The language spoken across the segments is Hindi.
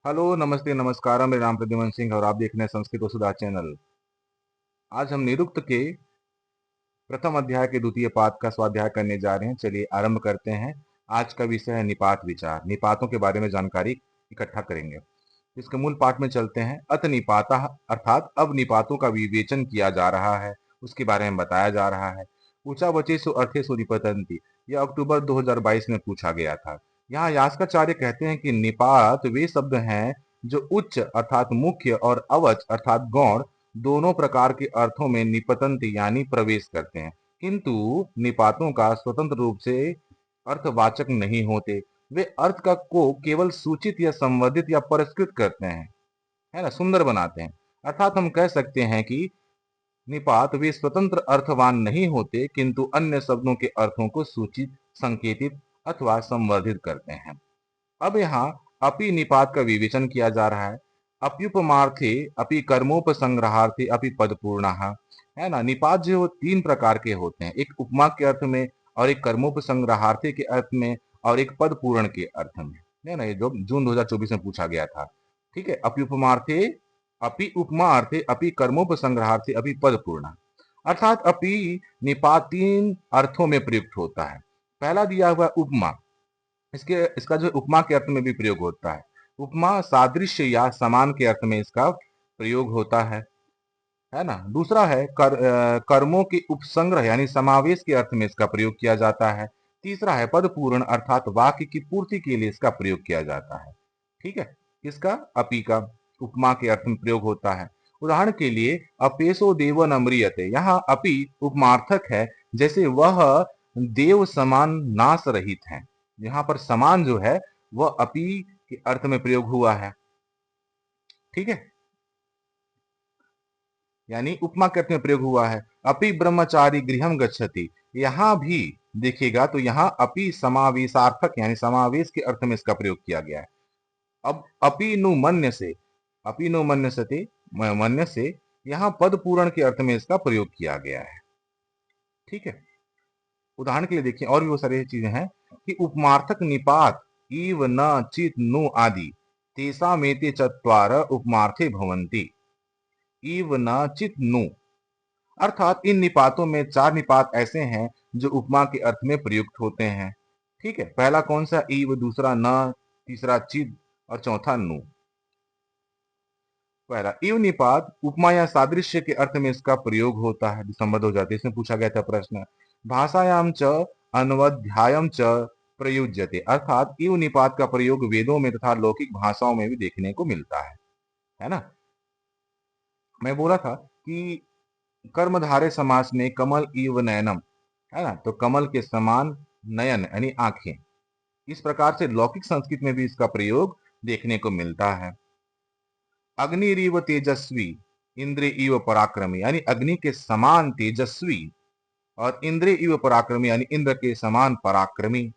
हेलो, नमस्ते, नमस्कार। मेरा नाम प्रद्युमन सिंह और आप देख रहे हैं संस्कृत वसुधा चैनल। आज हम निरुक्त के प्रथम अध्याय के द्वितीय पाठ का स्वाध्याय करने जा रहे हैं। चलिए आरंभ करते हैं। आज का विषय है निपात विचार। निपातों के बारे में जानकारी इकट्ठा करेंगे। इसके मूल पाठ में चलते हैं। अत निपाता अर्थात अब निपातों का विवेचन किया जा रहा है, उसके बारे में बताया जा रहा है। ऊंचा वचेसु अर्थेषु निपतन्ति, यह अक्टूबर 2022 में पूछा गया था। यहाँ यास्काचार्य कहते हैं कि निपात वे शब्द हैं जो उच्च अर्थात मुख्य और अवच अर्थात गौण दोनों प्रकार के अर्थों में निपतंती यानी प्रवेश करते हैं, किंतु निपातों का स्वतंत्र रूप से अर्थवाचक नहीं होते। वे अर्थ का को केवल सूचित या संवर्धित या परिष्कृत करते हैं, है ना, सुंदर बनाते हैं। अर्थात हम कह सकते हैं कि निपात वे स्वतंत्र अर्थवान नहीं होते, किंतु अन्य शब्दों के अर्थों को सूचित, संकेतित अथवा संवर्धित करते हैं। अब यहाँ अपि निपात का विवेचन किया जा रहा है। अप्युपमार्थे अपि कर्मोपसंग्रहार्थे अपि पदपूर्णः, है ना। निपात जो तीन प्रकार के होते हैं, एक उपमा के अर्थ में और एक कर्मोपसंग्रहार्थे के अर्थ में और एक पद पूर्ण के अर्थ में, है ना। ये जो जून 2024 में पूछा गया था। ठीक है। अप्युपमार्थे अपि उपमार्थे अपि कर्मोपसंग्रहार्थे अपि पद पूर्ण, अर्थात अपि निपात तीन अर्थों में प्रयुक्त होता है। पहला दिया हुआ उपमा, इसके इसका जो उपमा के अर्थ में भी प्रयोग होता है। उपमा सादृश्य या समान के अर्थ में इसका प्रयोग होता है ना। दूसरा है कर्मों के उपसंग्रह यानी समावेश के अर्थ में इसका प्रयोग किया जाता है। तीसरा है पद पूर्ण अर्थात वाक्य की पूर्ति के लिए इसका प्रयोग किया जाता है। ठीक है। इसका अपि का उपमा के अर्थ में प्रयोग होता है। उदाहरण के लिए अपेसो देव नम्रियते, यहाँ अपि उपमार्थक है, जैसे वह देव समान नाश रहित है। यहाँ पर समान जो है वह अपि के अर्थ में प्रयोग हुआ है। ठीक है। यानी उपमा के अर्थ में प्रयोग हुआ है। अपि ब्रह्मचारी गृहम गच्छति, यहां भी देखिएगा तो यहां अपि समावेशार्थक यानी समावेश के अर्थ में इसका प्रयोग किया गया है। अब अपि नु मन्य से, अपि नु मन्य सते, मन्य से, यहां पद पूर्ण के अर्थ में इसका प्रयोग किया गया है। ठीक है। उदाहरण के लिए देखिए, और भी वो सारी चीजें हैं कि उपमार्थक निपात इव न चित नु आदि तेसा मेते चत्वार उपमार्थे भवंती। इव न चित नु, अर्थात इन निपातों में चार निपात ऐसे हैं जो उपमा के अर्थ में प्रयुक्त होते हैं। ठीक है। पहला कौन सा? ईव, दूसरा न, तीसरा चिद और चौथा नु। पहला इव निपात उपमा या सादृश्य के अर्थ में इसका प्रयोग होता है। दिसंबर 2023 इसमें पूछा गया था प्रश्न। भाषायाम च अन्वध्यायम च प्रयुज्यते, अर्थात इव निपात का प्रयोग वेदों में तथा लौकिक भाषाओं में भी देखने को मिलता है ना। मैं बोला था कि कर्मधारय समास में कमल इव नयनम, है ना, तो कमल के समान नयन यानी आंखें। इस प्रकार से लौकिक संस्कृत में भी इसका प्रयोग देखने को मिलता है। अग्निरीव तेजस्वी इंद्र इव पराक्रमी, यानी अग्नि के समान तेजस्वी और इंद्र इव पराक्रमी यानी इंद्र के समान पराक्रमी,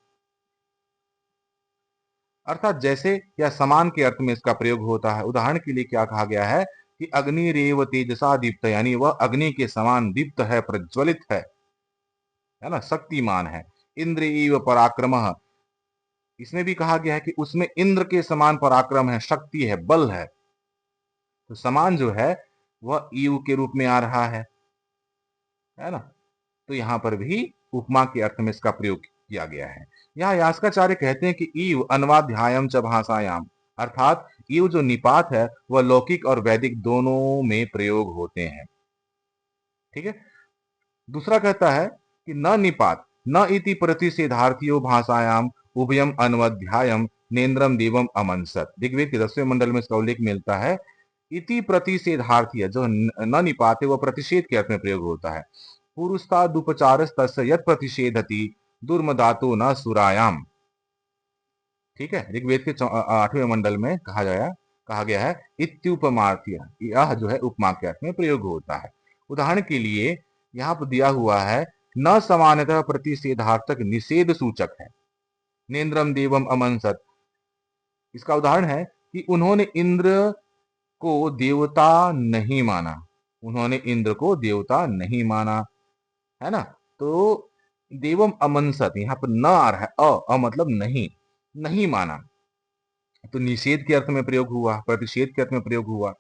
अर्थात जैसे या समान के अर्थ में इसका प्रयोग होता है। उदाहरण के लिए क्या कहा गया है कि अग्निरेव तेजसा दीप्त, यानी वह अग्नि के समान दीप्त है, प्रज्वलित है ना, शक्तिमान है। इंद्र इव पराक्रम, इसमें भी कहा गया है कि उसमें इंद्र के समान पराक्रम है, शक्ति है, बल है। तो समान जो है वह ईव के रूप में आ रहा है ना। तो यहां पर भी उपमा के अर्थ में इसका प्रयोग किया गया है। यहाँ यास्काचार्य कहते हैं कि ईव अन्वाध्यायम च भाषायाम, अर्थात ईव जो निपात है वह लौकिक और वैदिक दोनों में प्रयोग होते हैं। ठीक है। दूसरा कहता है कि न निपात न इति प्रतिषेधार्थियो भाषायाम उभयम अन्वध्यायम नेन्द्रम देवम अमनसत। ऋग्वेद के 10वें मंडल में इसका उल्लेख मिलता है। इति प्रतिषेधार्थी जो न निपात है वह प्रतिषेध के अर्थ में प्रयोग होता है। पुरुषादुपचारस्तस्य यत् प्रतिषेधति दुर्मदातो न सुरायाम। ठीक है। ऋग्वेद के 8वें मंडल में कहा गया है इत्युपमार्थ्य, यह जो है उपमा के अर्थ में प्रयोग होता है। उदाहरण के लिए यहाँ पर दिया हुआ है न समानतः प्रतिषेधार्थक निषेध सूचक है, नेन्द्रम देवम अमनसत। इसका उदाहरण है कि उन्होंने इंद्र को देवता नहीं माना, उन्होंने इंद्र को देवता नहीं माना, है ना। तो देवम अमनसत, यहाँ पर न आ रहा है, अ मतलब नहीं, नहीं माना। तो निषेध के अर्थ में प्रयोग हुआ, प्रतिषेध के अर्थ में प्रयोग हुआ।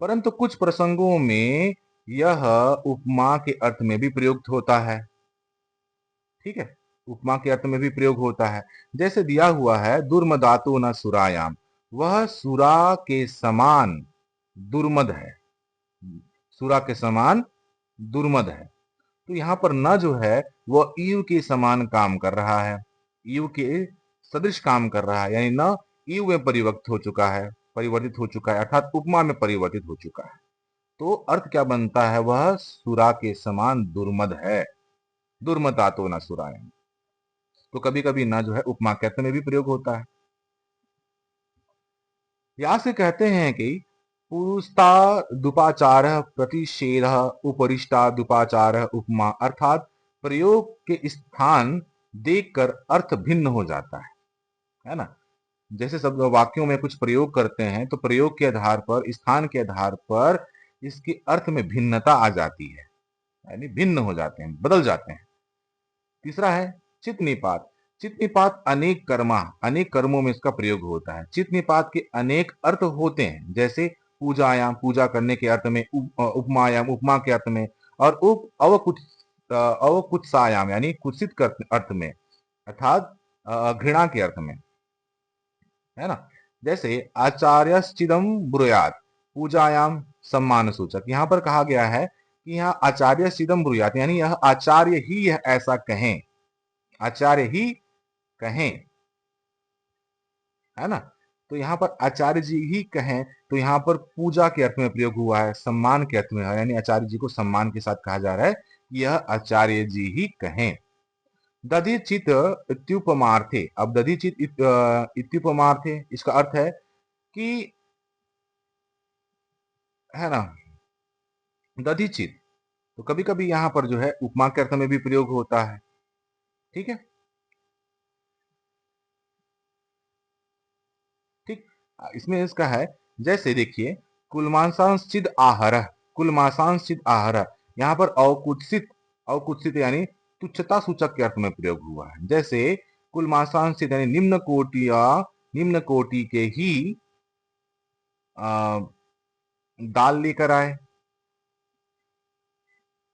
परंतु कुछ प्रसंगों में यह उपमा के अर्थ में भी प्रयुक्त होता है। ठीक है, उपमा के अर्थ में भी प्रयोग होता है। जैसे दिया हुआ है, दुर्मदातु न सुरायाम, वह सुरा के समान दुर्मद है, सुरा के समान दुर्मद है। तो यहाँ पर न जो है वह ईव के समान काम कर रहा है, ईव के सदृश काम कर रहा है, यानी न ईव में परिवर्तित हो चुका है, परिवर्तित हो चुका है, अर्थात उपमा में परिवर्तित हो चुका है। तो अर्थ क्या बनता है, वह सुरा के समान दुर्मद है, दुर्मता तो न सुरायम। तो कभी कभी न जो है उपमा के अर्थ में भी प्रयोग होता है। यहां से कहते हैं कि पुरुषता दुपाचार प्रतिषेध उपरिष्टा दुपाचार उपमा, अर्थात प्रयोग के स्थान देखकर अर्थ भिन्न हो जाता है ना। जैसे सब वाक्यों में कुछ प्रयोग करते हैं तो प्रयोग के आधार पर, स्थान के आधार पर इसके अर्थ में भिन्नता आ जाती है, यानी भिन्न हो जाते हैं, बदल जाते हैं। तीसरा है चित्त निपात। चित्त निपात अनेक कर्मों में इसका प्रयोग होता है। चित्त निपात के अनेक अर्थ होते हैं, जैसे पूजायाम, पूजा करने के अर्थ में, उपमायाम, उपमा के अर्थ में, और अवकुत्सायाम यानी कुत्सित अर्थ में, अर्थात घृणा के अर्थ में, है ना। जैसे आचार्यश्चिदम ब्रूयात, पूजायाम सम्मान सूचक। यहाँ पर कहा गया है कि यहाँ आचार्यश्चिदम ब्रूयात, यानी यह आचार्य ही यह ऐसा कहें, आचार्य ही कहें, है ना। तो यहाँ पर आचार्य जी ही कहें, तो यहाँ पर पूजा के अर्थ में प्रयोग हुआ है, सम्मान के अर्थ में है, यानी आचार्य जी को सम्मान के साथ कहा जा रहा है कि यह आचार्य जी ही कहें। दधिचित इत्युपमार्थे, अब दधिचित इत्युपमार्थे इसका अर्थ है कि, है ना, दधिचित। तो कभी कभी यहां पर जो है उपमा के अर्थ में भी प्रयोग होता है। ठीक है, ठीक। इसमें इसका है, जैसे देखिए, कुलमांसांश्चिद आहार, कुलमांसांश्चिद आहार, यहाँ पर अवकुत्सित, अवकुत्सित यानी तुच्छता सूचक के अर्थ में प्रयोग हुआ है। जैसे कुलमांसांश्चित यानी निम्न कोटि या निम्न कोटि के ही दाल लेकर आए,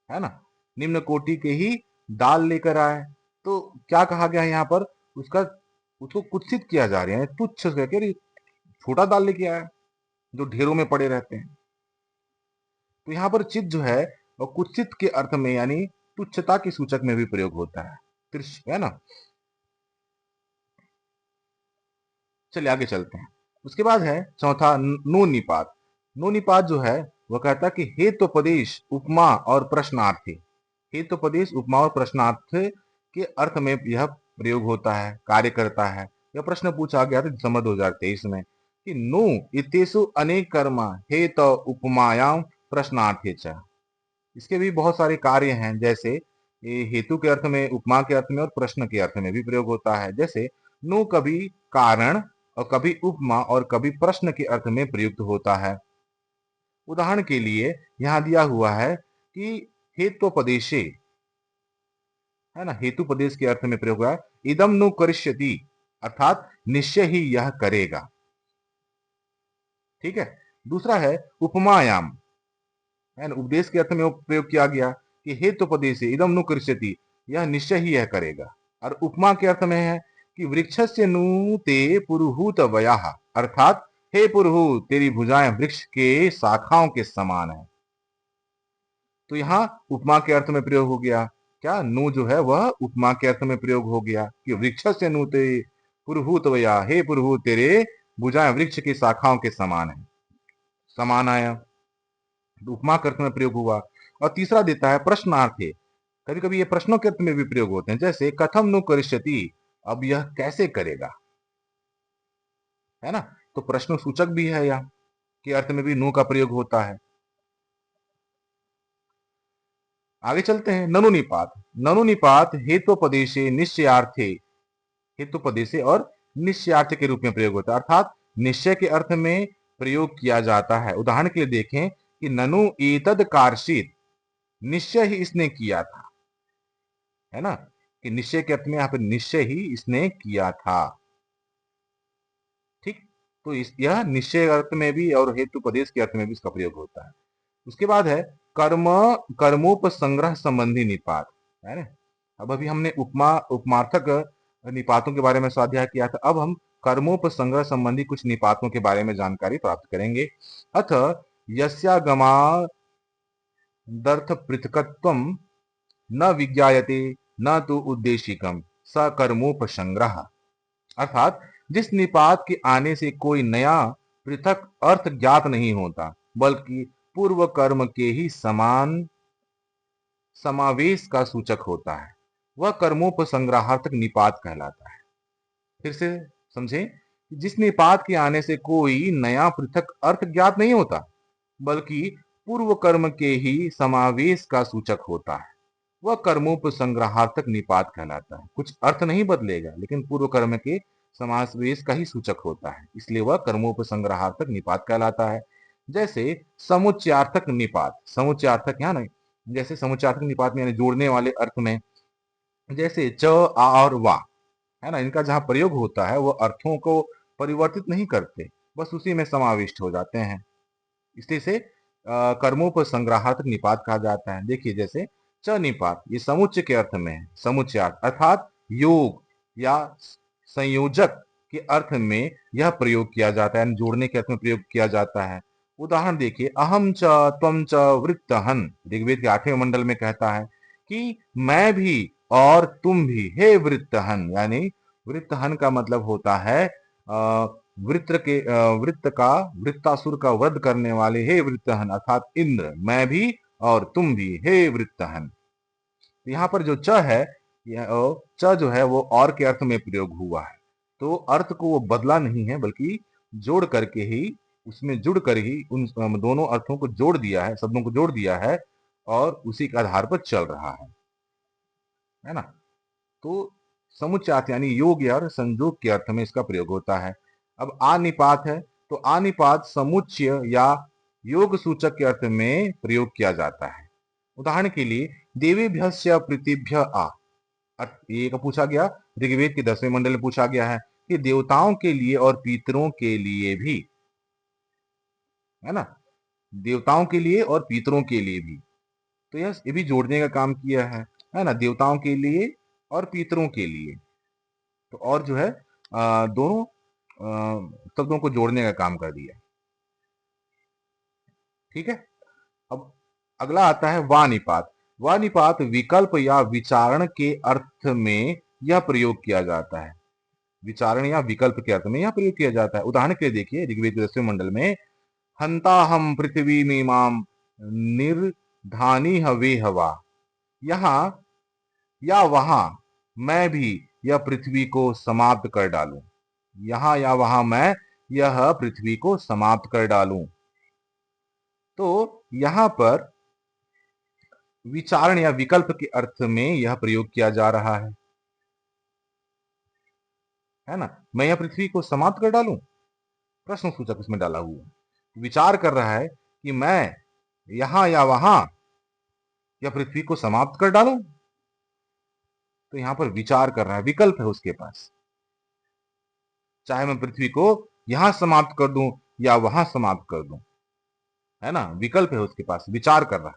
है ना, निम्न कोटि के ही दाल लेकर आए। तो क्या कहा गया है यहाँ पर, उसका, उसको कुत्सित किया जा रहा है, तुच्छ करके, छोटा दाल लेके आया जो ढेरों में पड़े रहते हैं। तो यहाँ पर चित जो है वो कुत्सित के अर्थ में, यानी तुच्छता के सूचक में भी प्रयोग होता है, है ना। चलिए आगे चलते हैं। उसके बाद है चौथा नो निपात। नो निपात जो है वह कहता है कि हेतुपदेश उपमा और प्रश्नार्थ, हेतुपदेश उपमा और प्रश्नार्थ के अर्थ में यह प्रयोग होता है, कार्य करता है। यह प्रश्न पूछा गया था दिसंबर 2023 में कि नु इत्येषु अनेक कर्म हेतु उपमायाम प्रश्नार्थे च। इसके भी बहुत सारे कार्य हैं, जैसे ये हेतु के अर्थ में, उपमा के अर्थ में और प्रश्न के अर्थ में भी प्रयोग होता है। जैसे नु कभी कारण और कभी उपमा और कभी प्रश्न के अर्थ में प्रयुक्त होता है। उदाहरण के लिए यहाँ दिया हुआ है कि हेतुपदेशे, है ना, हेतुपदेश के अर्थ में प्रयोग हुआ है, इदम नु करिष्यति, अर्थात निश्चय ही यह करेगा। ठीक है। दूसरा है उपमायाम, है ना, उपदेश के अर्थ में प्रयोग किया गया कि हेतुपदेशे इदम नु करिष्यति, यह निश्चय ही यह करेगा। और उपमा के अर्थ में है कि वृक्षस्य नु ते पुरुहूत वयाः, अर्थात हे पुरुहूत, तेरी भुजाएं वृक्ष के शाखाओं के समान है। तो यहाँ उपमा के अर्थ में प्रयोग हो गया, क्या नु जो है वह उपमा के अर्थ में प्रयोग हो गया कि वृक्षस्य नु ते पुरुहूत वया, हे पुरुहूत, तेरे भुजाएं वृक्ष की शाखाओं के समान है, समान आया, उपमा के अर्थ में प्रयोग हुआ। और तीसरा देता है प्रश्नार्थे। कभी कभी ये प्रश्नों के अर्थ में भी प्रयोग होते हैं, जैसे कथम नु करिष्यति, अब यह कैसे करेगा, है ना। तो प्रश्न सूचक भी है, यहाँ के अर्थ में भी नु का प्रयोग होता है। आगे चलते हैं, ननु निपात। ननु निपात हेतुपदेशे निश्चयार्थे, हेतुपदेशे और निश्चयार्थ के रूप में प्रयोग होता है, अर्थात निश्चय के अर्थ में प्रयोग किया जाता है। उदाहरण के लिए देखें कि ननु एतद कार्षित, निश्चय ही इसने किया था, है ना, कि निश्चय के अर्थ में यहाँ पे निश्चय ही इसने किया था। ठीक। तो यह निश्चय अर्थ में भी और हेतुपदेश के अर्थ में भी इसका प्रयोग होता है। उसके बाद है कर्म कर्मोपसंग्रह संबंधी निपात, है ना। अब अभी हमने उपमार्थक निपातों के बारे में स्वाध्याय किया था। अब हम कर्मोपसंग्रह संबंधी कुछ निपातों के बारे में जानकारी प्राप्त करेंगे। अथ यस्यागमादर्थ पृथकत्वम न विज्ञायते न तो उद्देशिकम स कर्मोपसंग्रह। अर्थात जिस निपात के आने से कोई नया पृथक अर्थ ज्ञात नहीं होता, बल्कि पूर्व कर्म के ही समान समावेश का सूचक होता है, वह कर्मोपसंग्रहार्थक निपात कहलाता है। फिर से समझें, जिस निपात के आने से कोई नया पृथक अर्थ ज्ञात नहीं होता, बल्कि पूर्व कर्म के ही समावेश का सूचक होता है, वह कर्मोपसंग्रहार्थक निपात कहलाता है। कुछ अर्थ नहीं बदलेगा, लेकिन पूर्व कर्म के समावेश का ही सूचक होता है, इसलिए वह कर्मोपसंग्रहार्थक निपात कहलाता है। जैसे समुच्चयार्थक निपात, समुच्चयार्थक यहाँ नहीं, जैसे समुच्चयार्थक निपात में यानी जोड़ने वाले अर्थ में, जैसे च आ और वा, है ना, इनका जहां प्रयोग होता है वह अर्थों को परिवर्तित नहीं करते, बस उसी में समाविष्ट हो जाते हैं, इसलिए से कर्मोपसंग्रहार्थक निपात कहा जाता है। देखिए जैसे च निपात, ये समुच्चय के अर्थ में है, समुच्चयार्थ अर्थात योग या संयोजक के अर्थ में यह प्रयोग किया जाता है, जोड़ने के अर्थ में प्रयोग किया जाता है। उदाहरण देखिए, अहम च त्वम च वृत्तहन, ऋग्वेद के 8वें मंडल में कहता है कि मैं भी और तुम भी हे वृत्तहन, यानी वृत्तहन का मतलब होता है वृत्तासुर का वध करने वाले हे वृत्तहन, अर्थात इंद्र, मैं भी और तुम भी हे वृत्तहन। यहाँ पर जो च है, च जो है वो और के अर्थ में प्रयोग हुआ है, तो अर्थ को वो बदला नहीं है, बल्कि जोड़ करके ही, उसमें जुड़ कर ही उन दोनों अर्थों को जोड़ दिया है, शब्दों को जोड़ दिया है और उसी के आधार पर चल रहा है ना। तो समुच्चयार्थ यानी योग या संयोग के अर्थ में इसका प्रयोग होता है। अब आनिपात है, तो आनिपात समुच्चय या योग सूचक के अर्थ में प्रयोग किया जाता है। उदाहरण के लिए देवीभ्यस्य प्रीतिभ्य आ, ये पूछा गया, ऋग्वेद के 10वें मंडल में पूछा गया है कि देवताओं के लिए और पितरों के लिए भी, है ना, देवताओं के लिए और पितरों के लिए भी, तो ये भी जोड़ने का काम किया है ना, देवताओं के लिए और पितरों के लिए, तो और जो है दोनों शब्दों को जोड़ने का काम कर दिया। ठीक है। अब अगला आता है वानिपात। वानिपात विकल्प या विचारण के अर्थ में यह प्रयोग किया जाता है, विचारण या विकल्प के अर्थ में यह प्रयोग किया जाता है। उदाहरण के लिए देखिए, ऋग्वेद के 10वें मंडल में हंता हम पृथ्वी मीमाम निर्धानी हवे हवा, यहाँ या वहां मैं भी यह पृथ्वी को समाप्त कर डालूं, यहां या वहां मैं यह पृथ्वी को समाप्त कर डालूं। तो यहां पर विचारण या विकल्प के अर्थ में यह प्रयोग किया जा रहा है ना, मैं यह पृथ्वी को समाप्त कर डालूं, प्रश्न सूचक इसमें डाला हुआ है, विचार कर रहा है कि मैं यहां या वहां यह पृथ्वी को समाप्त कर डालूं, तो यहां पर विचार कर रहा है, विकल्प है उसके पास, चाहे मैं पृथ्वी को यहां समाप्त कर दूं या वहां समाप्त कर दूं, है ना, विकल्प है उसके पास, विचार कर रहा है।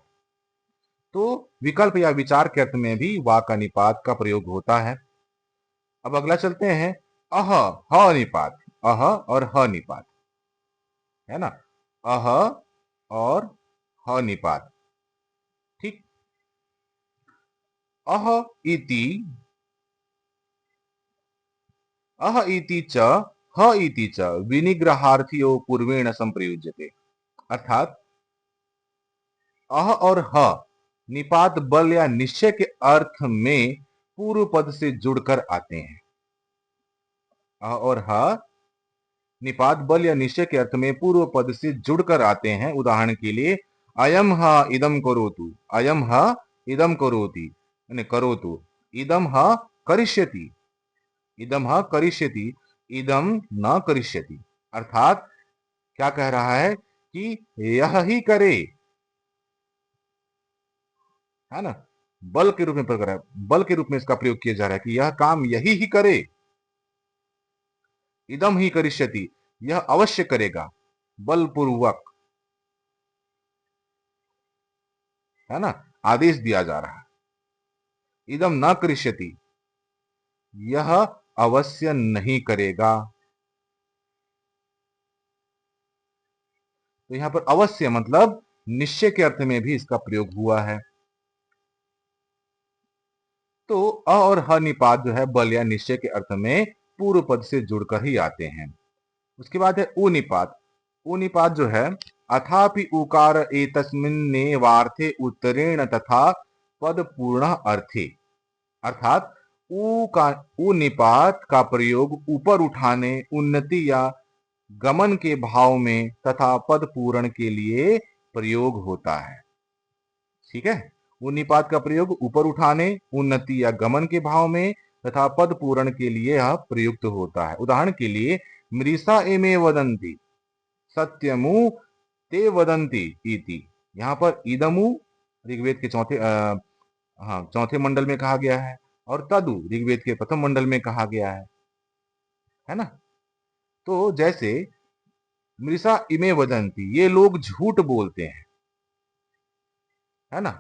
तो विकल्प या विचार के अर्थ में भी वा का निपात का प्रयोग होता है। अब अगला चलते हैं अह ह निपात, अह और ह निपात, है ना, अह और ह निपात। ठीक, अह इति च ह इति च विनिग्रहार्थियो पूर्वेण संप्रयुज्यते, अर्थात अह और ह निपात बल या निश्चय के अर्थ में पूर्व पद से जुड़कर आते हैं। अह और ह निपात बल या निश्चय के अर्थ में पूर्व पद से जुड़कर आते हैं। उदाहरण के लिए अयम ह इदम करोतु, अयम ह इदम करोति, यानी करोतु, इदम ह करिष्यति, इदम ह करिष्यति, इदम न करिष्यति, अर्थात क्या कह रहा है कि यह ही करे, है ना, बल के रूप में प्रयोग कर रहा है, बल के रूप में इसका प्रयोग किया जा रहा है कि यह काम यही ही करे, इदम ही करिष्यति, यह अवश्य करेगा, बलपूर्वक, है ना, आदेश दिया जा रहा है। इदम न करिष्यति, यह अवश्य नहीं करेगा। तो यहां पर अवश्य मतलब निश्चय के अर्थ में भी इसका प्रयोग हुआ है। तो अ और ह निपात जो है बल या निश्चय के अर्थ में पूर्व पद से जुड़कर ही आते हैं। उसके बाद है उ निपात। उ निपात जो है अथापि उकार एतस्मिन्ने वार्थे उत्तरेण तथा पद पूर्ण अर्थे, अर्थात उ निपात का प्रयोग ऊपर उठाने, उन्नति या गमन के भाव में तथा पद पूरण के लिए प्रयोग होता है। ठीक है, उ निपात का प्रयोग ऊपर उठाने, उन्नति या गमन के भाव में तथा पद पूरण के लिए यह प्रयुक्त होता है। उदाहरण के लिए मृषा एमे वदंती, सत्यमु ते वदंती इति। यहाँ पर इदमु ऋग्वेद के चौथे मंडल में कहा गया है और तदु ऋग्वेद के प्रथम मंडल में कहा गया है ना। तो जैसे मृषा इमे वदंती, ये लोग झूठ बोलते हैं, है ना।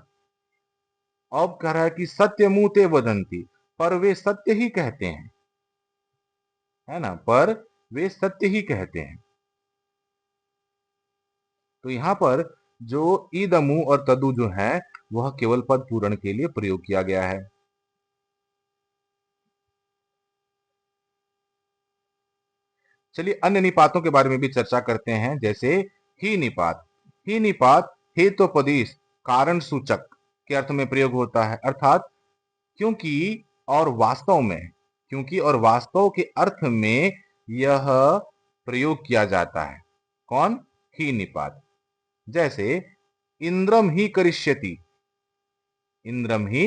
अब कह रहा है कि सत्य मुते वदंती, पर वे सत्य ही कहते हैं, है ना, पर वे सत्य ही कहते हैं। तो यहां पर जो ईदमु और तदु जो है वह केवल पद पूरण के लिए प्रयोग किया गया है। चलिए अन्य निपातों के बारे में भी चर्चा करते हैं। जैसे ही निपात। ही निपात हेतुपदेश कारण सूचक के अर्थ में प्रयोग होता है, अर्थात क्योंकि और वास्तव में, क्योंकि और वास्तव के अर्थ में यह प्रयोग किया जाता है। कौन? ही निपात। जैसे इंद्रम ही करिष्यति, इंद्रम ही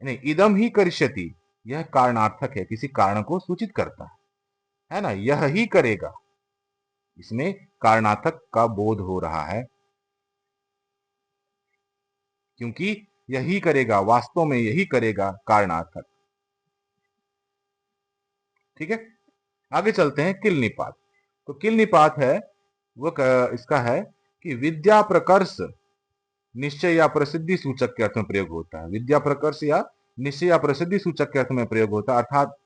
नहीं, इदम ही करिष्यति, यह कारणार्थक है, किसी कारण को सूचित करता है ना। यह ही करेगा, इसमें कारणार्थक का बोध हो रहा है, क्योंकि यही करेगा, वास्तव में यही करेगा, कारणार्थक। ठीक है, आगे चलते हैं किल निपात। तो किल निपात है वो इसका है कि विद्या प्रकर्ष निश्चय या प्रसिद्धि सूचक के अर्थ में प्रयोग होता है। विद्या प्रकर्ष या निश्चय या प्रसिद्धि सूचक के अर्थ में प्रयोग होता है, अर्थात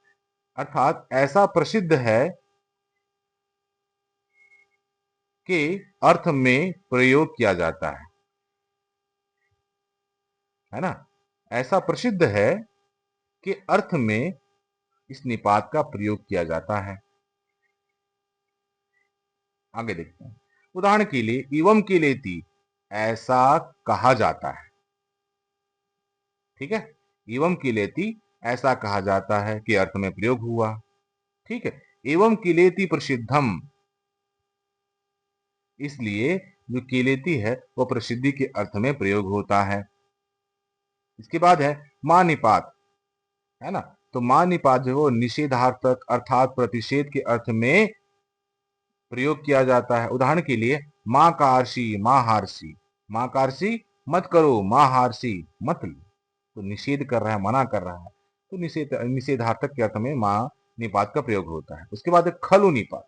अर्थात ऐसा प्रसिद्ध है के अर्थ में प्रयोग किया जाता है ना। ऐसा प्रसिद्ध है के अर्थ में इस निपात का प्रयोग किया जाता है। आगे देखते हैं, उदाहरण के लिए इवम के लेती, ऐसा कहा जाता है। ठीक है, एवं किलेति ऐसा कहा जाता है कि अर्थ में प्रयोग हुआ। ठीक है, एवं किलेति प्रसिद्धम, इसलिए जो किलेति है वो प्रसिद्धि के अर्थ में प्रयोग होता है। इसके बाद है मा निपात, है ना। तो मा निपात जो है वो निषेधार्थक अर्थात प्रतिषेध के अर्थ में प्रयोग किया जाता है। उदाहरण के लिए मां कार्षी, मां हारसी, मां कार्षी मत करो, मां हारसी मत लो। तो निषेध कर रहा है, मना कर रहा है, तो निषेधार्थक के अर्थ में मां निपात का प्रयोग होता है। उसके बाद खलु निपात।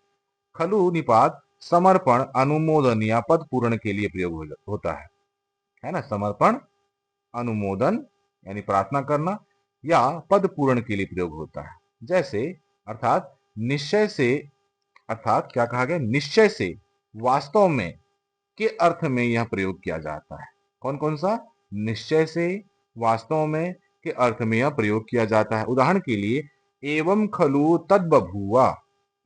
खलु निपात समर्पण, अनुमोदन या पद पूर्ण के लिए प्रयोग होता है ना। समर्पण, अनुमोदन यानी प्रार्थना करना या पद पूर्ण के लिए प्रयोग होता है। जैसे अर्थात निश्चय से, अर्थात क्या कहा गया, निश्चय से, वास्तव में के अर्थ में यह प्रयोग किया जाता है। कौन कौन सा? निश्चय से, वास्तव में के अर्थ में यह प्रयोग किया जाता है। उदाहरण के लिए एवं खलु तद बभूवा,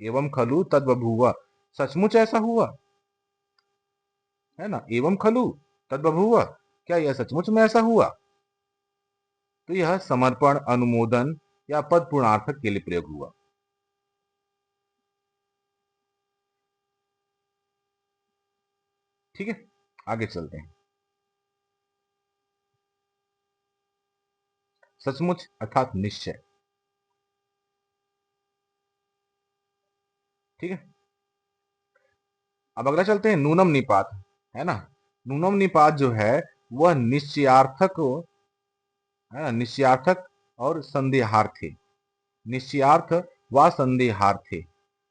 एवं खलु तद बभूवा, सचमुच ऐसा हुआ, है ना। एवं खलु तद बभूवा, क्या यह सचमुच में ऐसा हुआ। तो यह समर्पण, अनुमोदन या पद पूर्णार्थक के लिए प्रयोग हुआ। ठीक है, आगे चलते हैं। सचमुच अर्थात निश्चय। ठीक है, अब अगला चलते हैं नूनम निपात, है ना। नूनम निपात जो है वह निश्चयार्थक, है ना, निश्चयार्थक और संदेहार्थी, निश्चयार्थ व संदेहार्थी।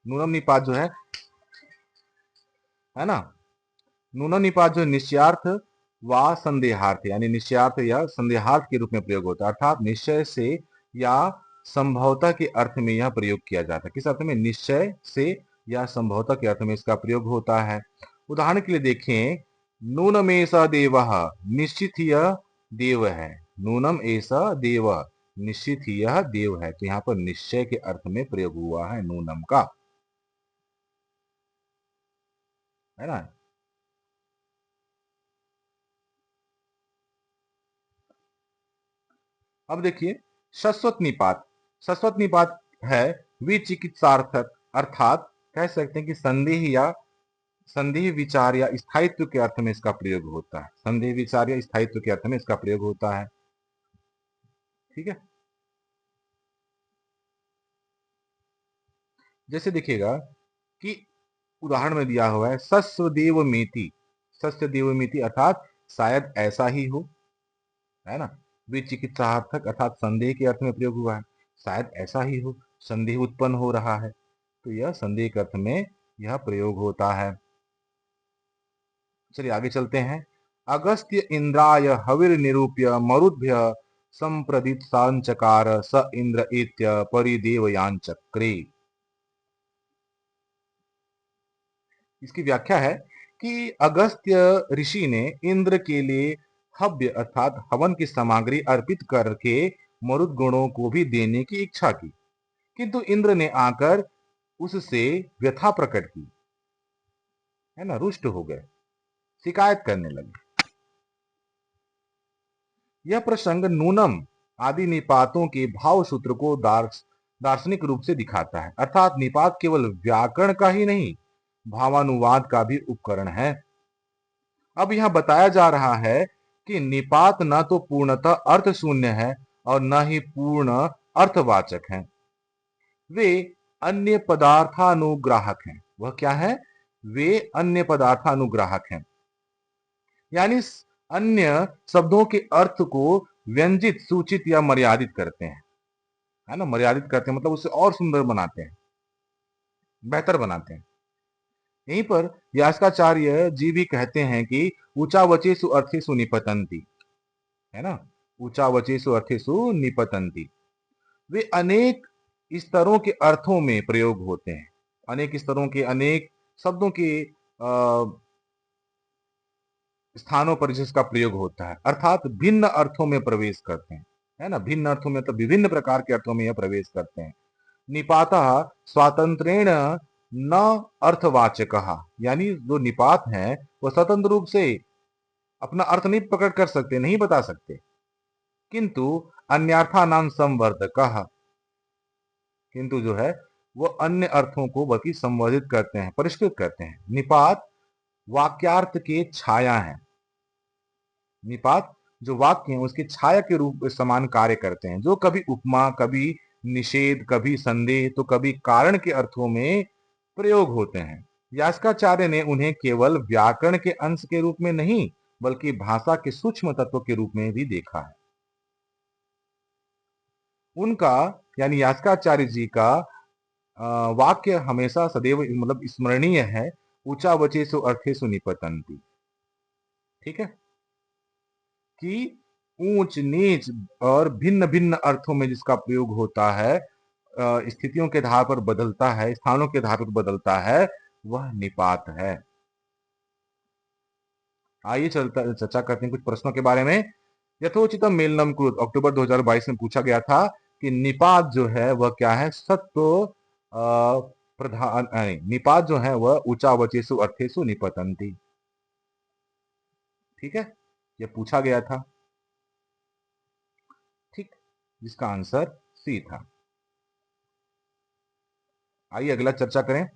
नूनम निपात जो है है ना। नूनम निपात जो निश्चयार्थ व संदेहार्थ यानी निश्चयार्थ या संदेहार्थ के रूप में प्रयोग होता है, अर्थात निश्चय से या संभवतः के अर्थ में यह प्रयोग किया जाता है। किस अर्थ में? निश्चय से या संभवतः के अर्थ में इसका प्रयोग होता है। उदाहरण के लिए देखें, नूनम एष देवः, निश्चित ही यह देव है। नूनम एष देव, निश्चित ही यह देव है। तो यहाँ पर निश्चय के अर्थ में प्रयोग हुआ है नूनम का, है ना। अब देखिए शाश्वत निपात। शाश्वत निपात है विचिकित्सार्थक, अर्थात कह सकते हैं कि संदेह या संदेह विचार या स्थायित्व के अर्थ में इसका प्रयोग होता है। संदेह विचार या स्थायित्व के अर्थ में इसका प्रयोग होता है। ठीक है। जैसे देखिएगा कि उदाहरण में दिया हुआ है सस्व देव मेति। सस्य देव मेति अर्थात शायद ऐसा ही हो, है ना। विचिकित्सार्थक अर्थात संदेह के अर्थ में प्रयोग हुआ है, शायद ऐसा ही हो, संदेह उत्पन्न हो रहा है, तो यह संदेह के अर्थ में यह प्रयोग होता है। चलिए आगे चलते हैं। अगस्त्य इंद्राय हविर निरूप्य मरुद्भ्य संप्रदित सांचकार स इंद्र एत्य परिदेवयाञ्चक्रे। इसकी व्याख्या है कि अगस्त्य ऋषि ने इंद्र के लिए हव्य अर्थात हवन की सामग्री अर्पित करके मरुद गुणों को भी देने की इच्छा की, किंतु इंद्र ने आकर उससे व्यथा प्रकट की, है ना, रुष्ट हो गए, शिकायत करने लगे। यह प्रसंग नूनम आदि निपातों के भाव सूत्र को दार्शनिक रूप से दिखाता है, अर्थात निपात केवल व्याकरण का ही नहीं, भावानुवाद का भी उपकरण है। अब यहां बताया जा रहा है कि निपात न तो पूर्णतः अर्थ शून्य है और न ही पूर्ण अर्थवाचक है, वे अन्य पदार्थानुग्राहक हैं। वह क्या है? वे अन्य पदार्थानुग्राहक हैं, यानी अन्य शब्दों के अर्थ को व्यंजित, सूचित या मर्यादित करते हैं, है ना। मर्यादित करते हैं मतलब उसे और सुंदर बनाते हैं, बेहतर बनाते हैं। यहीं पर यास्काचार्य जी भी कहते हैं कि ऊंचा वचेसु अर्थेषु निपतंती, है ना, ऊंचा वचेसु अर्थेषु निपतंती। वे अनेक स्तरों के अर्थों में प्रयोग होते हैं, अनेक स्तरों के अनेक शब्दों के स्थानों पर जिसका प्रयोग होता है, अर्थात भिन्न अर्थों में प्रवेश करते हैं, है ना। भिन्न अर्थों में तो विभिन्न प्रकार के अर्थों में यह प्रवेश करते हैं। निपातः स्वातंत्रेण न अर्थवाचक, यानी जो निपात है वह स्वतंत्र रूप से अपना अर्थ नहीं प्रकट कर सकते, नहीं बता सकते, किंतु अन्यर्था नाम संवर्धक, किंतु जो है वो अन्य अर्थों को बल्कि संवर्धित करते हैं, परिष्कृत करते हैं। निपात वाक्यार्थ के छाया है। निपात जो वाक्य है उसके छाया के रूप में समान कार्य करते हैं, जो कभी उपमा, कभी निषेध, कभी संदेह, तो कभी कारण के अर्थों में प्रयोग होते हैं। यास्काचार्य ने उन्हें केवल व्याकरण के अंश के रूप में नहीं बल्कि भाषा के सूक्ष्म तत्व के रूप में भी देखा है। उनका यानी यास्काचार्य जी का वाक्य हमेशा सदैव मतलब स्मरणीय है, ऊंचा वचेसु अर्थेषु निपतंती। ठीक है, कि ऊंच नीच और भिन्न भिन्न अर्थों में जिसका प्रयोग होता है, स्थितियों के आधार पर बदलता है, स्थानों के आधार पर बदलता है, वह निपात है। आइए चर्चा करते हैं कुछ प्रश्नों के बारे में। यथोचितम मेलनम कृत अक्टूबर 2022 में पूछा गया था कि निपात जो है वह क्या है? सत्व प्रधान निपात जो है वह ऊंचा वचेसु अर्थेषु निपतंती। ठीक है, यह पूछा गया था। ठीक, जिसका आंसर सी था। आइए अगला चर्चा करें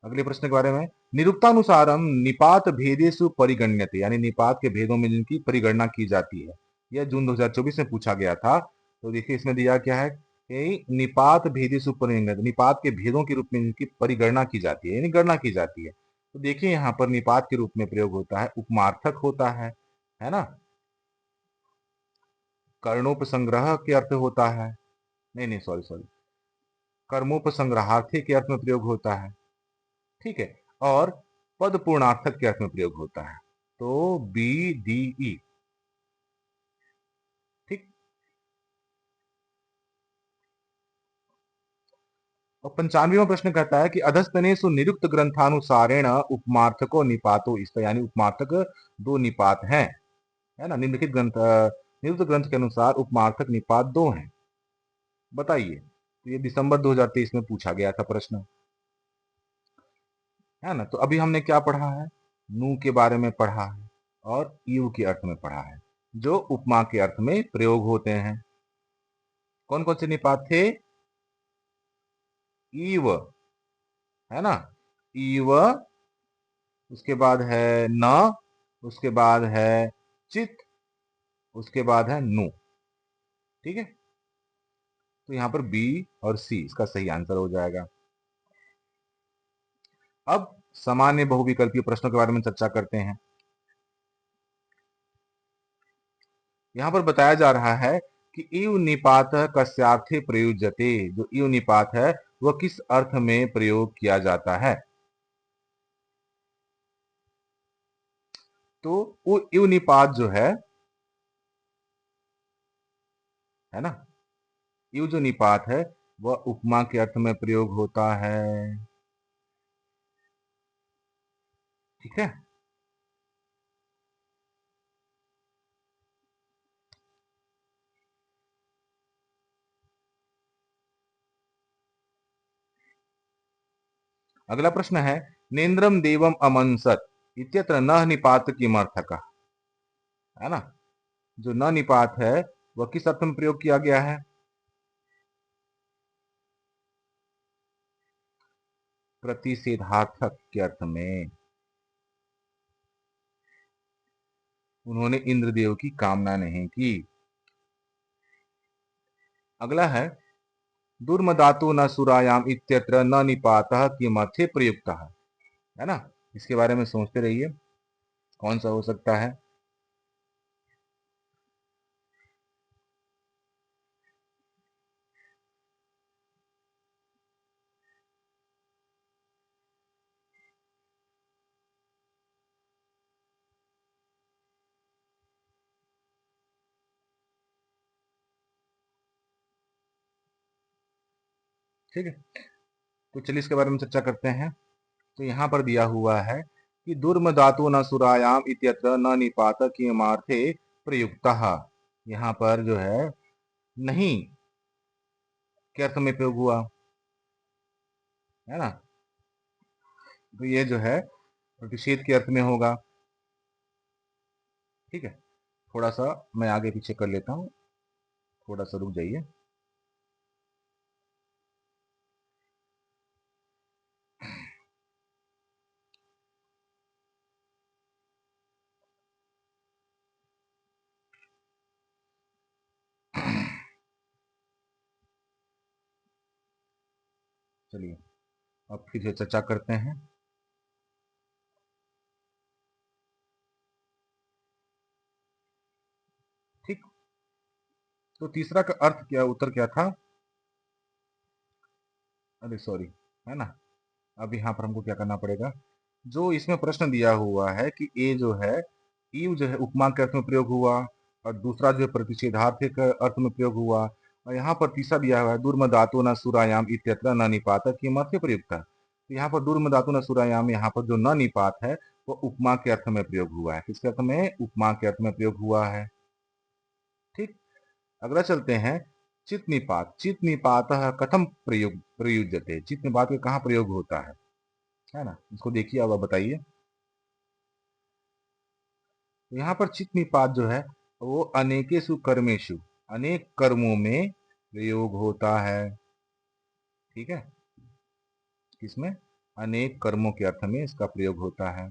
अगले प्रश्न के बारे में। निरुक्तानुसारम निपात भेदेषु परिगण्यते, यानी निपात के भेदों में जिनकी परिगणना की जाती है, यह जून 2024 में पूछा गया था। तो देखिए इसमें दिया क्या है कि निपात भेदेषु परिगण्यते, निपात के भेदों के रूप में जिनकी परिगणना की जाती है, यानी गणना की जाती है। तो देखिए यहाँ पर निपात के रूप में प्रयोग होता है, उपमार्थक होता है ना। कर्णोपसंग्रह के अर्थ होता है, नहीं नहीं सॉरी सॉरी, कर्मोपसंग्रहार्थी के अर्थ में प्रयोग होता है। ठीक है, और पद पूर्णार्थक के अर्थ में प्रयोग होता है। तो बी डी ई। ठीक। और 95वां प्रश्न कहता है कि अधस्तनेषु निरुक्त ग्रंथानुसारेण उपमार्थको निपातो, इसका यानी उपमार्थक दो निपात हैं, है ना। निम्नलिखित ग्रंथ निरुक्त ग्रंथ के अनुसार उपमार्थक निपात दो हैं, बताइए। तो ये दिसंबर 2023 में पूछा गया था प्रश्न, है ना। तो अभी हमने क्या पढ़ा है, नु के बारे में पढ़ा है और यू के अर्थ में पढ़ा है, जो उपमा के अर्थ में प्रयोग होते हैं। कौन कौन से निपात थे? ईव, है ना, ईव, उसके बाद है न, उसके बाद है चित, उसके बाद है नु। ठीक है। तो यहां पर बी और सी इसका सही आंसर हो जाएगा। अब सामान्य बहुविकल्पीय प्रश्नों के बारे में चर्चा करते हैं। यहां पर बताया जा रहा है कि इव निपात कस्यार्थे प्रयुज्यते, जो इव निपात है वह किस अर्थ में प्रयोग किया जाता है। तो वो इव निपात जो है ना, इव जो निपात है वह उपमा के अर्थ में प्रयोग होता है। ठीक है। अगला प्रश्न है, नेन्द्रम देवम अमंसत इत्यत्र न निपात किमर्थकः, है ना। जो न निपात है वह किस अर्थ में प्रयोग किया गया है? प्रतिषेधार्थक के अर्थ में। उन्होंने इंद्रदेव की कामना नहीं की। अगला है, दुर्मदातु न सुरायाम इत्यत्र न निपातः किमर्थे प्रयुक्तः, है ना। इसके बारे में सोचते रहिए, कौन सा हो सकता है। ठीक है। तो चलिए इसके बारे में चर्चा करते हैं। तो यहां पर दिया हुआ है कि दुर्म धातु न सुरायाम इत्यत्र न निपात किमार्थे प्रयुक्तः, यहां पर जो है नहीं के अर्थ में प्रयोग हुआ, है ना। तो ये जो है प्रतिषेध के अर्थ में होगा। ठीक है। थोड़ा सा मैं आगे पीछे कर लेता हूं, थोड़ा सा रुक जाइए। चलिए अब फिर से चर्चा करते हैं। ठीक। तो तीसरा का अर्थ क्या, उत्तर क्या था? अरे सॉरी, है ना। अब यहाँ पर हमको क्या करना पड़ेगा, जो इसमें प्रश्न दिया हुआ है कि ए जो है, ईव जो है उपमा के अर्थ में प्रयोग हुआ, और दूसरा जो है प्रतिषेधार्थक अर्थ में प्रयोग हुआ, और यहाँ पर तीसरा दिया हुआ है दुर्म धातु न सुरायाम इत्यत्र न निपात किमर्थे प्रयुक्त। तो यहाँ पर दुर्म धातु न सुरायाम, यहाँ पर जो न निपात है वो उपमा के अर्थ में प्रयोग हुआ है। किसके अर्थ में? उपमा के अर्थ में प्रयोग हुआ है। ठीक। अगला चलते हैं, चित निपात। चित निपात कथम प्रयुज्यते, चित निपात के कहाँ प्रयोग होता है ना। इसको देखिए, अब बताइए। तो यहाँ पर चित निपात जो है वो अनेकेषु कर्मेषु, अनेक कर्मों में प्रयोग होता है। ठीक है। किसमें? अनेक कर्मों के अर्थ में इसका प्रयोग होता है।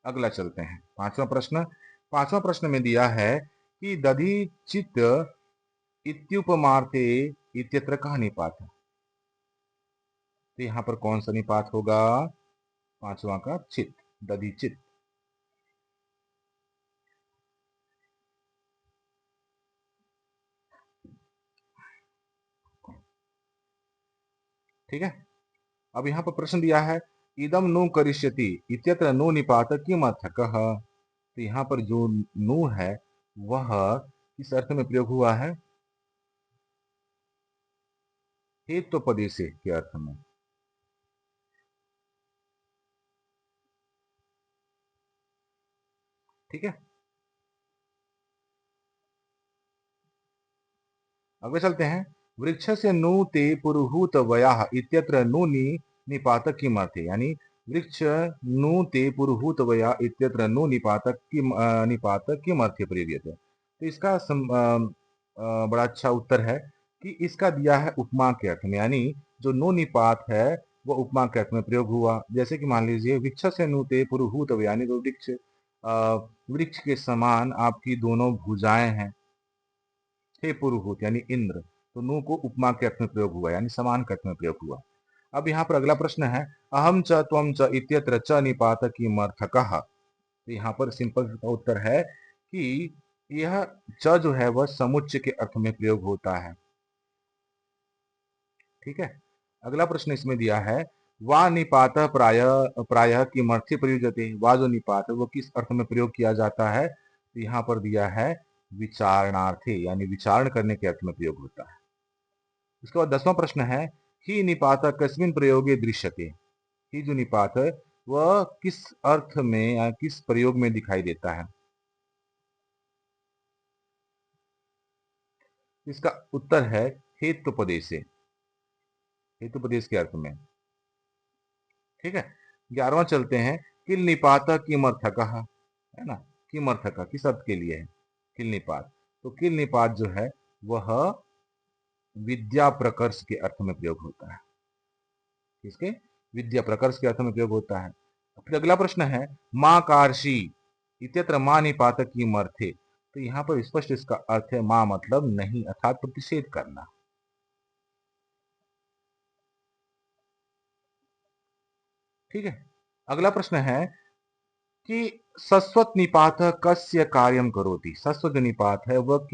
अगला चलते हैं, पांचवा प्रश्न। पांचवा प्रश्न में दिया है कि दधि चित इत्युपमार्थे इत्यत्र कहाँ निपात है। तो यहाँ पर कौन सा निपात होगा? पांचवा का चित, दधि चित। ठीक है। अब यहाँ पर प्रश्न दिया है इदम नु करिष्यति इत्यत्र नु निपात किमर्थकः। तो यहाँ पर जो नु है वह किस अर्थ में प्रयोग हुआ है? हेत्वोपदेशे के अर्थ में। ठीक है, आगे चलते हैं। वृक्ष से नु ते पुरुहूत वयाः इत्यत्र नु निपातक किमर्थे, यानी वृक्ष नु ते पुरुहूत वया इत्यत्र नु निपातक किमर्थे प्रयुज्यते। तो इसका बड़ा अच्छा उत्तर है कि इसका दिया है उपमा के अर्थ में, यानी जो नु निपात है वो उपमा के अर्थ में प्रयोग हुआ। जैसे कि मान लीजिए वृक्ष से नु ते पुरुहूत, यानी तो वृक्ष के समान आपकी दोनों भुजाएं हैं। हे पुरुहूत यानी इंद्र, तो नु को उपमा के अर्थ में प्रयोग हुआ, यानी समान के अर्थ में प्रयोग हुआ। अब यहाँ पर अगला प्रश्न है अहम च त्वम च इत्यत्र च निपात किमर्थकः। तो यहाँ पर सिंपल का उत्तर है कि यह च जो है वह समुच्चय के अर्थ में प्रयोग होता है। ठीक है, अगला प्रश्न इसमें दिया है वा निपात प्राय प्राय किमर्थे प्रयुज्यते। वा जो निपात है वो किस अर्थ में प्रयोग किया जाता है? तो यहाँ पर दिया है विचारणार्थे, यानी विचारण करने के अर्थ में प्रयोग होता है। उसके बाद 10वां प्रश्न है ही निपात कस्मिन प्रयोगे दृश्यते। ही जो निपात है वह किस अर्थ में या किस प्रयोग में दिखाई देता है? इसका उत्तर है हेतुपदेशे, हेतुपदेश के अर्थ में। ठीक है, 11वां चलते हैं किल निपात किमर्थक, है ना, किमर्थक किस अर्थ के लिए है किल निपात? तो किल निपात जो है वह विद्या प्रकर्ष के अर्थ में प्रयोग होता है। किसके? विद्या प्रकर्ष के अर्थ में प्रयोग होता है। फिर अगला प्रश्न है माँ कार्षी इत्यत्र माँ निपात किमर्थे। तो यहाँ पर स्पष्ट इसका अर्थ है माँ मतलब नहीं, अर्थात प्रतिषेध करना। ठीक है, अगला प्रश्न है कि सस्वत निपात कस्य कार्यम करोति। सस्वत निपात है वह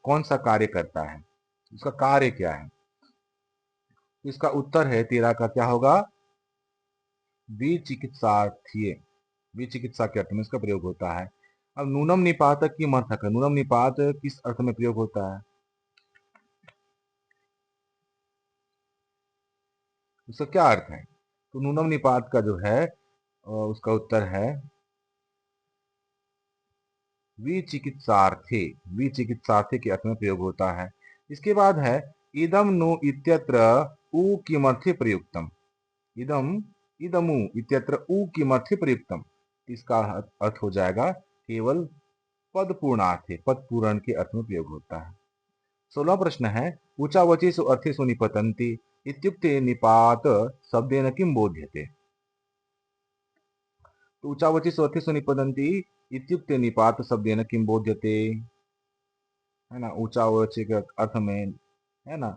कौन सा कार्य करता है, उसका कार्य क्या है? इसका उत्तर है 13 का क्या होगा? विचिकित्सार्थिये, विचिकित्सा के अर्थ में इसका प्रयोग होता है। अब नूनम निपात की अर्थक, नूनम निपात किस अर्थ में प्रयोग होता है? उसका क्या अर्थ है? तो नूनम निपात का जो है उसका उत्तर है विचिकित्सार्थे, विचिकित्सार्थे के अर्थ में प्रयोग होता है। इसके बाद है इदम नु इत्यत्र उ किमर्थे प्रयुक्तम। इदम इदमु इत्यत्र उ किमर्थे प्रयुक्तम। इसका अर्थ हो जाएगा केवल पद पूर्णार्थे, पद पूर्ण के अर्थ में प्रयोग होता है। 16वां प्रश्न है ऊचावचेषु अर्थेषु निपतन्ति इत्युक्ते निपात शब्देन किं बोध्यते। तो ऊचावचेषु अर्थेषु निपतन्ति इत्युक्ते निपात शब्देन किं बोध्यते, है ना, ऊचावचे के अर्थ में, है ना,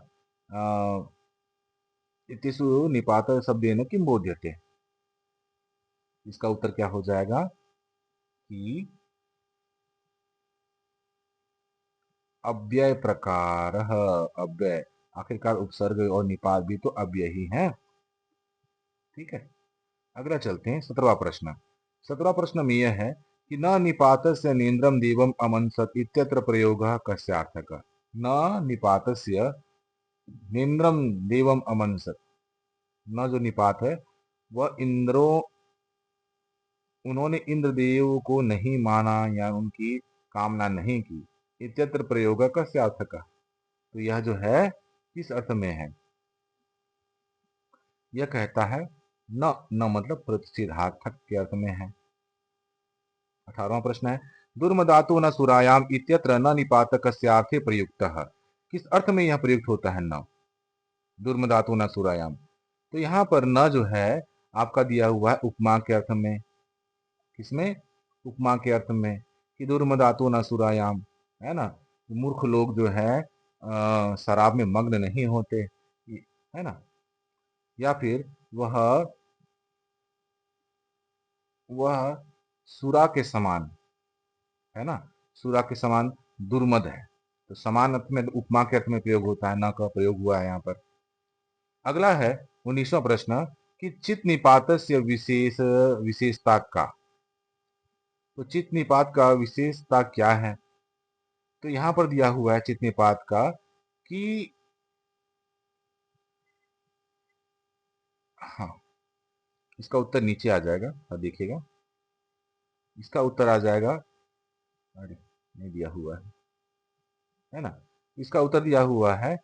इत्यसु निपात शब्देन किं बोध्यते। इसका उत्तर क्या हो जाएगा कि अव्यय प्रकार, अव्यय, आखिरकार उपसर्ग और निपात भी तो अव्यय ही है। ठीक है, अगला चलते हैं 17वां प्रश्न। 17वां प्रश्न में यह है कि न निपातस्य नेन्द्रम देवम अमनसत इत्यत्र प्रयोगः कस्यार्थक। न निपातस्य नेन्द्रम देवम अमनसत, न जो निपात है वह उन्होंने इंद्रदेव को नहीं माना या उनकी कामना नहीं की। इत्यत्र प्रयोग कस्यार्थक, तो यह जो है किस अर्थ में है? यह कहता है न मतलब प्रतिषेधार्थक के अर्थ में है। 18वां प्रश्न है दुर्मदातु न सुरायाम इत्यत्र न निपातकस्यार्थे प्रयुक्तः। किस अर्थ में यह प्रयुक्त होता है न? दुर्मदातु न सुरायाम, तो यहाँ पर न जो है आपका दिया हुआ है उपमा के अर्थ में। किसमें? उपमा के अर्थ में कि दुर्मदातु न सुरायाम, है ना, मूर्ख लोग जो है शराब में मग्न नहीं होते, है ना, या फिर वह सुरा के समान, है ना, सुरा के समान दुर्मद है। तो समान अर्थ में उपमा के अर्थ में प्रयोग होता है, न का प्रयोग हुआ है यहाँ पर। अगला है 19वां प्रश्न कि चित निपातस्य विशेष विशेषता का। तो चित निपात का विशेषता क्या है? तो यहां पर दिया हुआ है चित निपात का कि हाँ, इसका उत्तर नीचे आ जाएगा, देखिएगा इसका उत्तर आ जाएगा। अरे नहीं दिया हुआ है ना। इसका उत्तर दिया हुआ है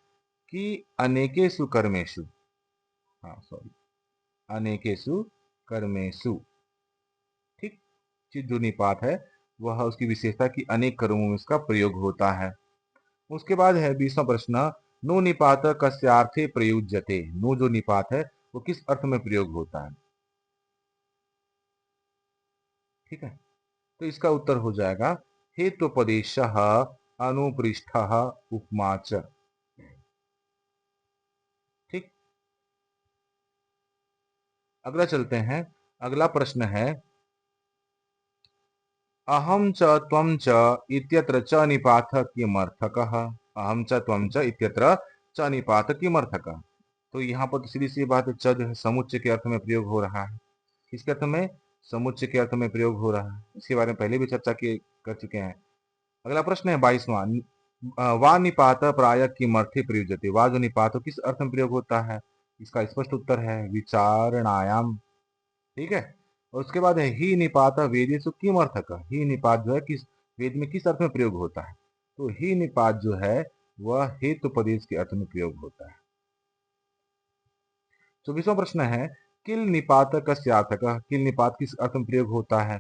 कि अनेकेषु कर्मेषु, हाँ सॉरी, अनेकेषु कर्मेषु। ठीक, चित जो निपात है वह उसकी विशेषता की अनेक कर्मों में इसका प्रयोग होता है। उसके बाद है 20वां प्रश्न, नु निपात कस्यार्थे प्रयुज्यते। नु जो निपात है वो किस अर्थ में प्रयोग होता है? ठीक है, तो इसका उत्तर हो जाएगा हेतुपदेश अनुपृष्ठ उपमा च। ठीक, अगला चलते हैं। अगला प्रश्न है, अहम च त्वं च इत्यत्र च निपात किमर्थकः। अहम च त्वं च इत्यत्र च निपात किमर्थकः। तो यहाँ पर तो सीधी सी बात है, च जो है समुच्चय के अर्थ में प्रयोग हो रहा है। किसके अर्थ में? समुच्चय के अर्थ में प्रयोग हो रहा है। इसके बारे में पहले भी चर्चा कर चुके हैं। अगला प्रश्न है 22वां, वा निपात प्राय किमर्थे प्रयुज्यते। वा जो निपात हो किस अर्थ में प्रयोग होता है? इसका स्पष्ट उत्तर है विचारणायाम। ठीक है, और उसके बाद है ही निपात वेदेषु किमर्थक। ही निपात जो है किस वेद में किस अर्थ में प्रयोग होता है? तो ही निपात जो है वह हेतुपदेश के अर्थ में प्रयोग होता है। 24वां प्रश्न है, किल निपात कस्यार्थक। किल निपात किस अर्थ में प्रयोग होता है?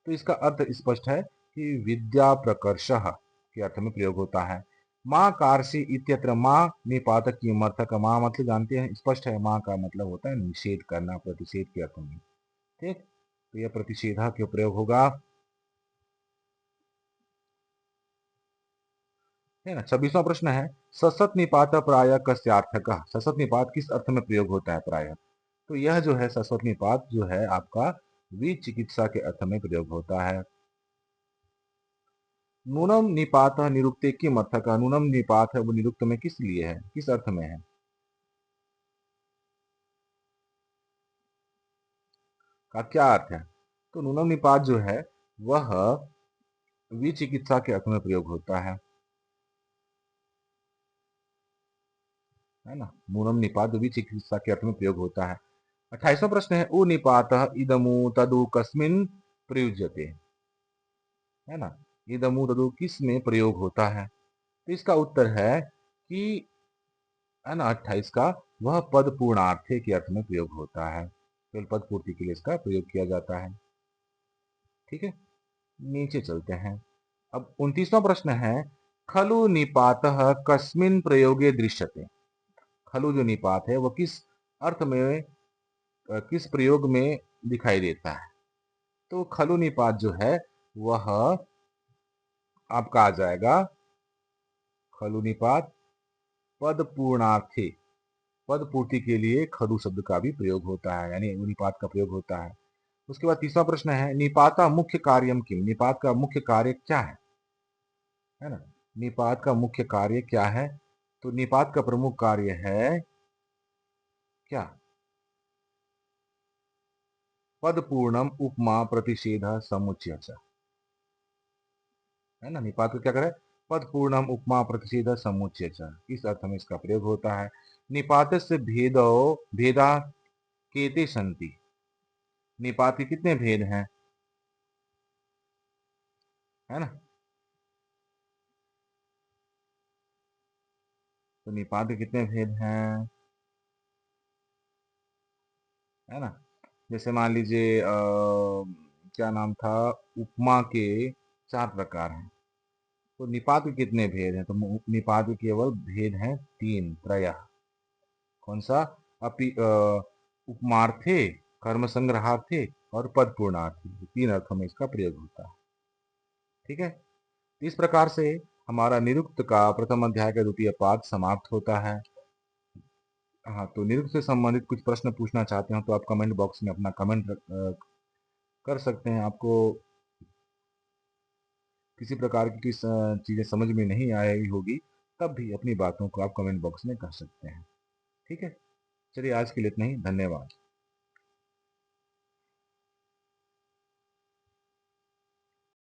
तो इसका अर्थ स्पष्ट है कि विद्या प्रकर्ष के अर्थ में प्रयोग होता है। माँ कार्षि इत्यत्र माँ निपात किमर्थक। माँ मतलब जानते हैं, स्पष्ट है, माँ का मतलब होता है निषेध करना, प्रतिषेध के अर्थ में। ठीक, तो यह प्रतिषेधा के प्रयोग होगा, है ना। 26वां प्रश्न है, ससत निपात प्राय कस्यार्थक। ससत निपात किस अर्थ में प्रयोग होता है प्राय? तो यह जो है ससत निपात जो है आपका विचिकित्सा के अर्थ में प्रयोग होता है। नूनम निपात निरुक्ते किमर्थक। नूनम निपात है वो निरुक्त में किस लिए है, किस अर्थ में है? का क्या अर्थ है? तो नूनम निपात जो है वह विचिकित्सा के अर्थ में प्रयोग होता है ना। नूनम निपात जो विचिकित्सा के अर्थ में प्रयोग होता है। 28वां प्रश्न है, उ निपात इदमु तदु कस्मिन प्रयुज्यते। है ना, इदमु तदु किस में प्रयोग होता है? तो इसका उत्तर है कि, है ना, 28 का, वह पद पूर्णार्थे के अर्थ में प्रयोग होता है। केवल पद पूर्ति के लिए इसका प्रयोग किया जाता है। ठीक है, नीचे चलते हैं। अब 29वां प्रश्न है, खलु निपात कस्मिन प्रयोगे दृश्यते। खलु जो निपात है वह किस अर्थ में, किस प्रयोग में दिखाई देता है? तो खलु निपात जो है वह आपका आ जाएगा, खलु निपात पद पूर्णार्थे, पद पूर्ति के लिए खलु शब्द का भी प्रयोग होता है, यानी निपात का प्रयोग होता है। उसके बाद तीसरा प्रश्न है, निपाता मुख्य कार्यम किम। निपात का मुख्य कार्य क्या है ना। निपात का मुख्य कार्य क्या है? तो निपात का प्रमुख कार्य है क्या? पद पूर्णम उपमा प्रतिषेध समुच्चय च। है ना, निपात को क्या करे? पद पूर्णम उपमा प्रतिषेध समुच्चय च, इस अर्थ में इसका प्रयोग होता है। निपात से भेदो भेदा केते संति। निपात के कितने भेद हैं? है ना, तो निपात के कितने भेद हैं? है ना, जैसे मान लीजिए क्या नाम था, उपमा के 4 प्रकार हैं। तो निपात के कितने भेद हैं? तो निपात के केवल भेद हैं 3, त्रय। कौन सा? अपि उपमार्थे, कर्म संग्रहार्थे और पद पूर्णार्थे, 3 अर्थों में इसका प्रयोग होता है। ठीक है, इस प्रकार से हमारा निरुक्त का प्रथम अध्याय का द्वितीय पाद समाप्त होता है। हाँ, तो निरुक्त से संबंधित कुछ प्रश्न पूछना चाहते हो तो आप कमेंट बॉक्स में अपना कमेंट कर सकते हैं। आपको किसी प्रकार की किस चीजें समझ में नहीं आई होगी, तब भी अपनी बातों को आप कमेंट बॉक्स में कह सकते हैं। ठीक है, चलिए आज के लिए इतना ही, धन्यवाद।